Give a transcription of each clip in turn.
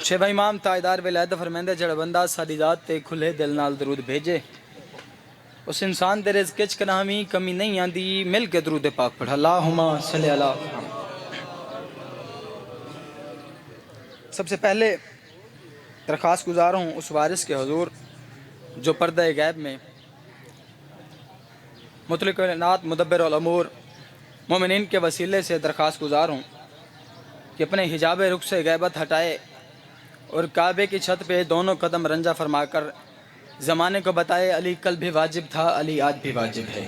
छेवा इमाम ताजदार विलायत फरमांदे जड़ा बंदा साडी ज़ात ते खुले दिल नाल दरूद भेजे उस इंसान दे रिज़्क़ विच कनामी कमी नहीं आंदी। मिल के दरूद पाक पढ़ अल्लाहुम्मा सल्ली अला। सबसे पहले दरख्वास्त गुजार हूँ उस वारिस के हुजूर जो पर्दा गैब में मुतलिक कायनात मुदब्बिर अल अमूर मोमिनीन के वसीले से दरख्वास्त गुजार हूँ कि अपने हिजाब रुख से गैबत हटाए और काबे की छत पे दोनों कदम रंजा फरमाकर ज़माने को बताए अली कल भी वाजिब था, अली आज भी वाजिब है।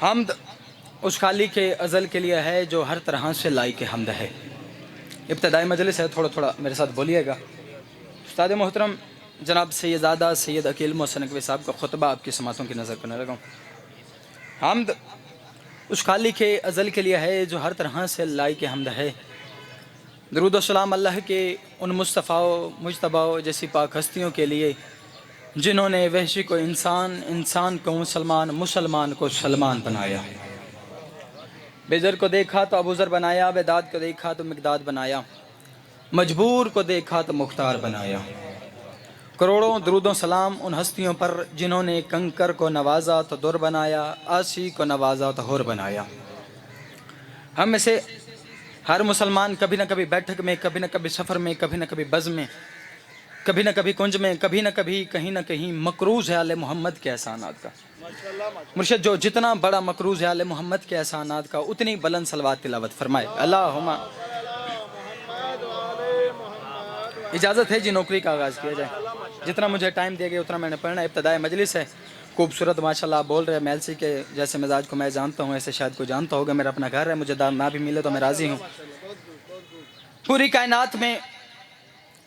हम्द उस खाली के अज़ल के लिए है जो हर तरह से लाइक हमद है। इब्तदाई मजलिस है, थोड़ा थोड़ा मेरे साथ बोलिएगा। उस्ताद मोहतरम जनाब सैयदादा सैयद अकील मोहसिन नकवी साहब का खुतबा आपकी समातों की नज़र करने लगा। हम्द उस खाली के अज़ल के लिए है जो हर तरह से लाइक हमद है। दरूद व सलाम अल्लाह के उन मुस्तफ़ाओं मुजतबाओं जैसी पाक हस्तियों के लिए जिन्होंने वहशी को इंसान, इंसान को मुसलमान, मुसलमान को सलमान बनाया। बेज़र को देखा तो अबूज़र बनाया, बेदाद को देखा तो मिक़दाद बनाया, मजबूर को देखा तो मुख्तार बनाया। करोड़ों दरूद व सलाम उन हस्तियों पर जिन्होंने कंकर को नवाजा तो दुर बनाया, आसी को नवाजा तो हुर बनाया। हम में से हर मुसलमान कभी न कभी बैठक में, कभी न कभी सफ़र में, कभी न कभी बज़ में, कभी न कभी कुंज में, कभी न कभी कहीं न कहीं मकरूज़ है आले मोहम्मद के एहसानात का। मुर्शिद जो जितना बड़ा मकरूज़ है आले मोहम्मद के एहसानात का उतनी बुलंद सलवात तिलावत फरमाए। अल्लाहुम्मा। इजाज़त है जी नौकरी का आगाज़ किया जाए। जितना मुझे टाइम दिया गया उतना मैंने पढ़ना। इब्तदाई मजलिस है, खूबसूरत माशाल्लाह बोल रहे हैं। मेलसी के जैसे मिजाज को मैं जानता हूँ ऐसे शायद को जानता होगा। मेरा अपना घर है, मुझे दाम ना भी मिले तो मैं राज़ी हूँ। पूरी कायनात में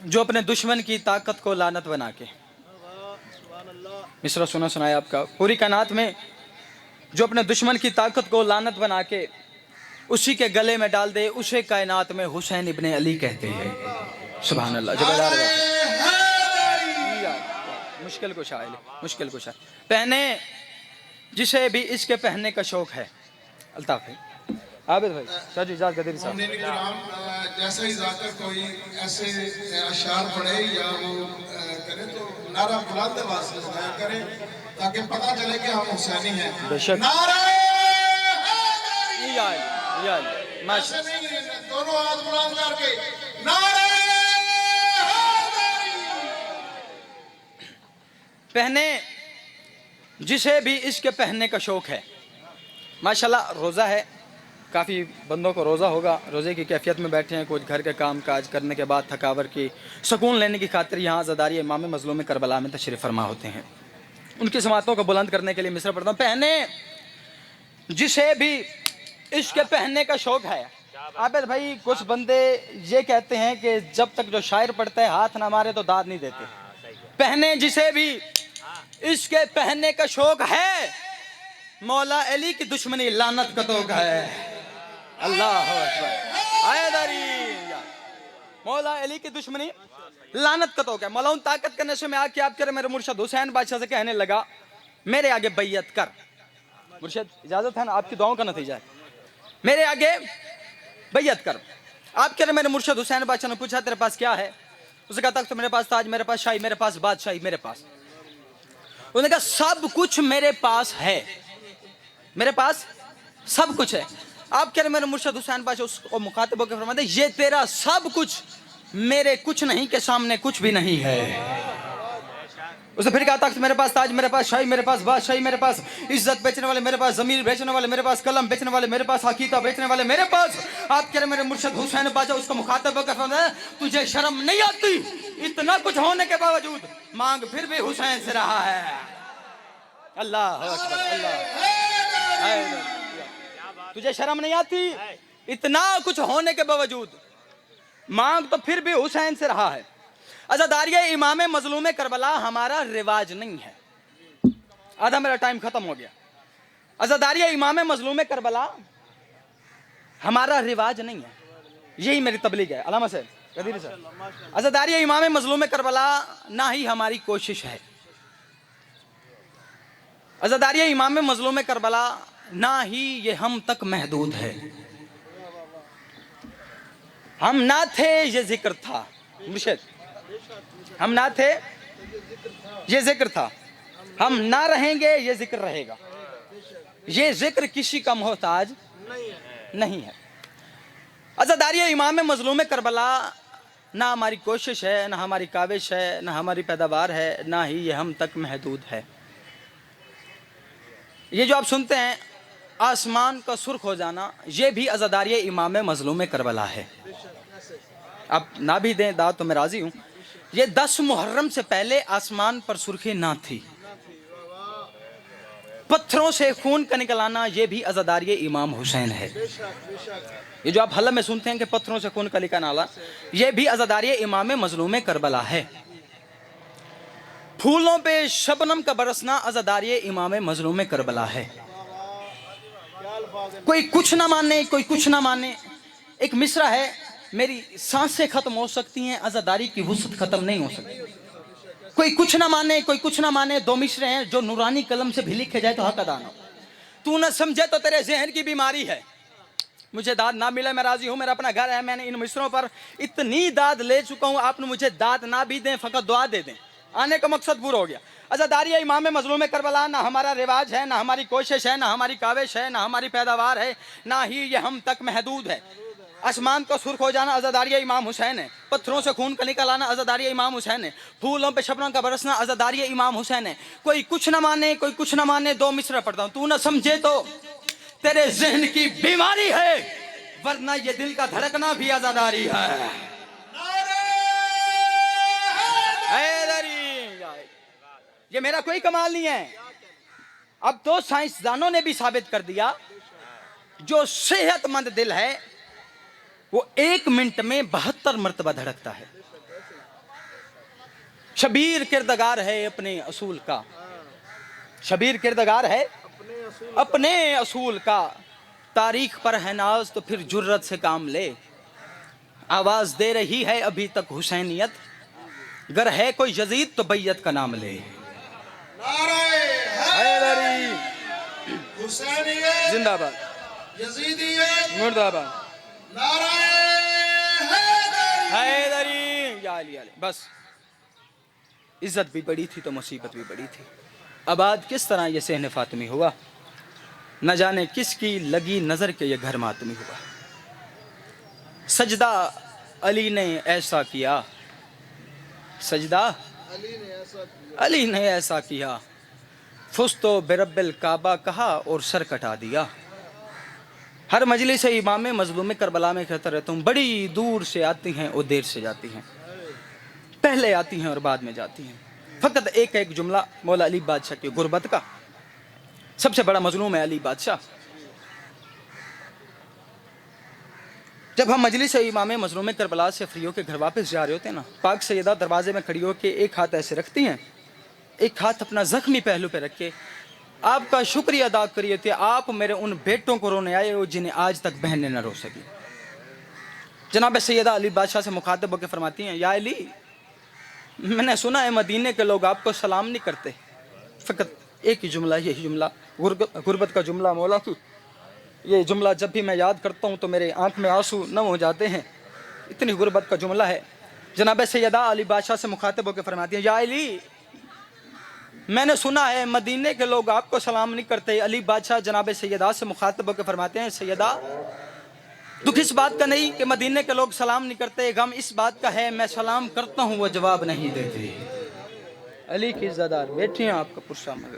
जो अपने दुश्मन की ताकत को लानत बना के, मिसरा सुना सुनाया आपका। पूरी कायनात में जो अपने दुश्मन की ताकत को लानत बना के उसी के गले में डाल दे, उसे कायनात में हुसैन इब्ने अली कहते हैं। सुभान अल्लाह। मुश्किल को शायद मुश्किल को शायद पहने जिसे भी इसके पहनने का शौक है। अल्ताफ भाई, आबिद भाई, शाहजी इजाज़ कदीर साहब। जैसे ही जाकर कोई ऐसे अशार पढ़े या वो करे तो नारा बुलंद आवाज से लगाया करें ताकि पता चले कि हम हुसैनी हैं। बेशक। नारा माशाअल्लाह। दोनों हाथ बुलंद करके नारा पहने जिसे भी इसके पहनने का शौक है। माशाल्लाह रोज़ा है, काफ़ी बंदों को रोज़ा होगा। रोज़े की कैफियत में बैठे हैं, कुछ घर के काम काज करने के बाद थकावट की सुकून लेने की खातिर यहाँ ज़दारी इमाम मज़लूम करबला में तशरीफ़ फरमा होते हैं। उनकी समातों को बुलंद करने के लिए मिसरा पढ़ता हूँ। पहने जिसे भी इसके पहनने का शौक है। आबिद भाई, कुछ बंदे ये कहते हैं कि जब तक जो शायर पढ़ता है हाथ ना मारे तो दाद नहीं देते। पहने जिसे भी इसके पहनने का शौक है, मौला अली की दुश्मनी लानत का तोग है। अल्लाह अकबर। हैदरी मौला अली की दुश्मनी लानत का तोग है। मौला उन ताकत के नशे में आके आप मेरे मुर्शिद हुसैन बादशाह से कहने लगा मेरे आगे बैयत कर। मुर्शिद इजाजत है ना, आपकी दुआओं का नतीजा है। मेरे आगे बैयत कर। आप कह रहे मेरे मुर्शिद हुसैन बादशाह ने पूछा तेरे पास क्या है? उसने कहा तख्त मेरे पास, ताज मेरे पास, शाही मेरे पास, बादशाही मेरे पास। उसने कहा सब कुछ मेरे पास है, मेरे पास सब कुछ है। आप कह रहे मेरे मुर्शिद हुसैन बादशाह उसको मुखातिब होकर फरमाते ये तेरा सब कुछ मेरे कुछ नहीं के सामने कुछ भी नहीं है। उसने फिर कहा तख्त मेरे पास, ताज मेरे पास, शाही मेरे पास, बादशाही मेरे पास, इज्जत बेचने वाले मेरे पास, जमीर बेचने वाले मेरे पास, कलम बेचने वाले मेरे पास, हकीका बेचने वाले मेरे पास। आप कह रहे मेरे मुर्शिद हुसैन बादशाह उसको मुखातिब होकर फरमाते तुझे शर्म नहीं आती? इतना कुछ होने के बावजूद मांग फिर भी हुसैन से रहा है। अल्लाह अकबर। अल्लाह, तुझे शर्म नहीं आती? इतना कुछ होने के बावजूद मांग तो फिर भी हुसैन से रहा है। अज़ादारिया इमाम मजलूम करबला हमारा रिवाज नहीं है। आधा मेरा टाइम खत्म हो गया। अज़ादारिया इमाम मजलूम करबला हमारा रिवाज नहीं है, यही मेरी तबलीग है। अल्लामा से कदीर साहब, अज़ादारिया इमाम मजलूम करबला ना ही हमारी कोशिश है। अज़ादारिया इमाम मजलूम करबला ना ही ये हम तक महदूद है। ہم نہ تھے یہ ذکر تھا، مرشد ہم نہ تھے یہ ذکر تھا، ہم نہ رہیں گے یہ ذکر رہے گا، یہ ذکر کسی کا محتاج نہیں ہے۔ عزاداری امام مظلوم کربلا نہ ہماری کوشش ہے، نہ ہماری کاوش ہے، نہ ہماری پیداوار ہے، نہ ہی یہ ہم تک محدود ہے۔ یہ جو آپ سنتے ہیں آسمان کا سرخ ہو جانا، یہ بھی عزاداری امام مظلوم کربلا ہے۔ آپ نہ بھی دیں داد تو میں راضی ہوں۔ یہ 10 محرم سے پہلے آسمان پر سرخی نہ تھی۔ پتھروں سے خون کا نکلانا یہ بھی عزاداری امام حسین ہے۔ یہ جو آپ حلب میں سنتے ہیں کہ پتھروں سے خون کا نکلانا، یہ بھی عزاداری امام مظلوم کربلا ہے۔ پھولوں پہ شبنم کا برسنا عزاداری امام مظلوم کربلا ہے۔ کوئی کچھ نہ مانے، کوئی کچھ نہ مانے۔ ایک مصرع ہے، میری سانسیں ختم ہو سکتی ہیں، عزاداری کی وسعت ختم نہیں ہو سکتی۔ کوئی کچھ نہ مانے، کوئی کچھ نہ مانے، دو مصرے ہیں جو نورانی قلم سے بھی لکھے جائے تو حق ادا نہ ہو۔ تو نہ سمجھے تو تیرے ذہن کی بیماری ہے۔ مجھے داد نہ ملے میں راضی ہوں، میرا اپنا گھر ہے، میں نے ان مصروں پر اتنی داد لے چکا ہوں، آپ نے مجھے داد نہ بھی دیں، فقط دعا دے دیں، آنے کا مقصد پورا ہو گیا۔ عزاداری امام مظلوم کربلا نہ ہمارا رواج ہے، نہ ہماری کوشش ہے، نہ ہماری کاوش ہے، نہ ہماری پیداوار ہے، نہ ہی یہ ہم تک محدود ہے۔ آسمان کا سرخ ہو جانا عزاداری امام حسین ہے، پتھروں سے خون کا نکلانا عزاداری امام حسین ہے، پھولوں پہ شبنم کا برسنا عزاداری امام حسین ہے۔ کوئی کچھ نہ مانے، کوئی کچھ نہ مانے، دو مصرع پڑھتا ہوں۔ تو نہ سمجھے تو تیرے ذہن کی بیماری ہے، ورنہ یہ دل کا دھڑکنا بھی عزاداری ہے۔ یہ میرا کوئی کمال نہیں ہے، اب تو سائنسدانوں نے بھی ثابت کر دیا جو صحت مند دل ہے وہ 1 منٹ میں 72 مرتبہ دھڑکتا ہے۔ شبیر کردگار ہے اپنے اصول کا، شبیر کردگار ہے اپنے اصول کا، تاریخ پر ہے ناز تو پھر جرت سے کام لے، آواز دے رہی ہے ابھی تک حسینیت، گر ہے کوئی یزید تو بیعت کا نام لے۔ حیدری حسینیت، زندہ باد، یزیدیت، مرد آباد، نعرہ حیدری۔ حیدری یا علی علی۔ بس عزت بھی بڑی تھی تو مصیبت بھی بڑی تھی۔ آباد کس طرح یہ صحن فاطمی ہوا، نہ جانے کس کی لگی نظر کے یہ گھر ماتمی ہوا۔ سجدہ علی نے ایسا کیا، سجدہ علی نے ایسا کیا، فستو برب الکعبہ کہا اور سر کٹا دیا۔ ہر مجلس امام مظلوم کربلا میں کہتا رہتا ہوں، بڑی دور سے آتی ہیں اور دیر سے جاتی ہیں، پہلے آتی ہیں اور بعد میں جاتی ہیں۔ فقط ایک جملہ مولا علی بادشاہ کی غربت کا، سب سے بڑا مظلوم ہے علی بادشاہ۔ جب ہم مجلس امام مظلوم کربلا سے فریوں کے گھر واپس جا رہے ہوتے ہیں نا، پاک سیدہ دروازے میں کھڑی ہو کے ایک ہاتھ ایسے رکھتی ہیں، ایک ہاتھ اپنا زخمی پہلو پہ رکھ کے آپ کا شکریہ ادا کریے تھے، آپ میرے ان بیٹوں کو رونے آئے ہو جنہیں آج تک بہنیں نہ رو سکی۔ جناب سیدہ علی بادشاہ سے مخاطب ہو کے فرماتی ہیں، یا علی، میں نے سنا ہے مدینے کے لوگ آپ کو سلام نہیں کرتے۔ فقط ایک ہی جملہ، یہی جملہ، غربت کا جملہ مولا کی، یہ جملہ جب بھی میں یاد کرتا ہوں تو میرے آنکھ میں آنسو نم ہو جاتے ہیں، اتنی غربت کا جملہ ہے۔ جناب سیدہ علی بادشاہ سے مخاطب ہو کے فرماتی ہیں، یا علی، میں نے سنا ہے مدینے کے لوگ آپ کو سلام نہیں کرتے۔ علی بادشاہ جناب سیدہ سے مخاطب ہو کے فرماتے ہیں، سیدہ، دکھ اس بات کا نہیں کہ مدینے کے لوگ سلام نہیں کرتے، غم اس بات کا ہے میں سلام کرتا ہوں وہ جواب نہیں دیتے۔ علی کی عزادار بیٹھی ہیں آپ کا پرسہ مگر